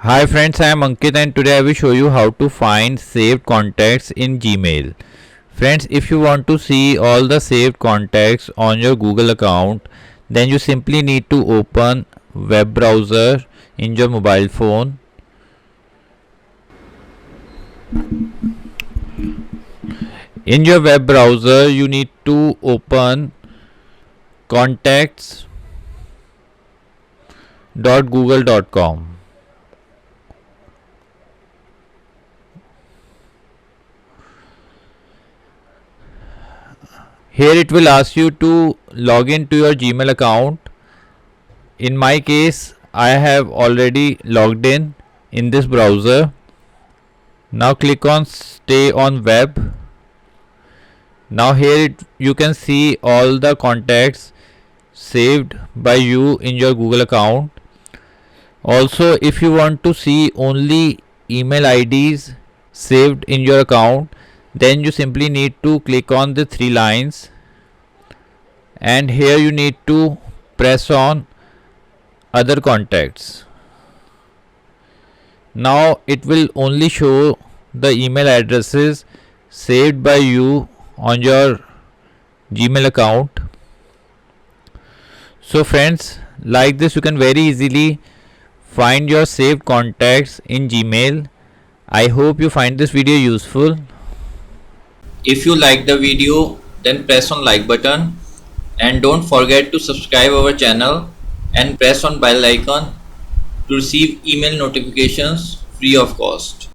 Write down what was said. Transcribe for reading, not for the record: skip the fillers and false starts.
Hi friends, I am Ankit and today I will show you how to find saved contacts in Gmail. Friends, if you want to see all the saved contacts on your Google account, then you simply need to open web browser in your mobile phone. In your web browser, you need to open contacts.google.com. Here it will ask you to log into your Gmail account. In my case, I have already logged in this browser. Now click on stay on web. Now here you can see all the contacts saved by you in your Google account. Also, if you want to see only email IDs saved in your account, then you simply need to click on the three lines and here you need to press on other contacts. Now it will only show the email addresses saved by you on your Gmail account. So friends, like this you can very easily find your saved contacts in Gmail. I hope you find this video useful. If you like the video, then press on like button and don't forget to subscribe our channel and press on bell icon to receive email notifications free of cost.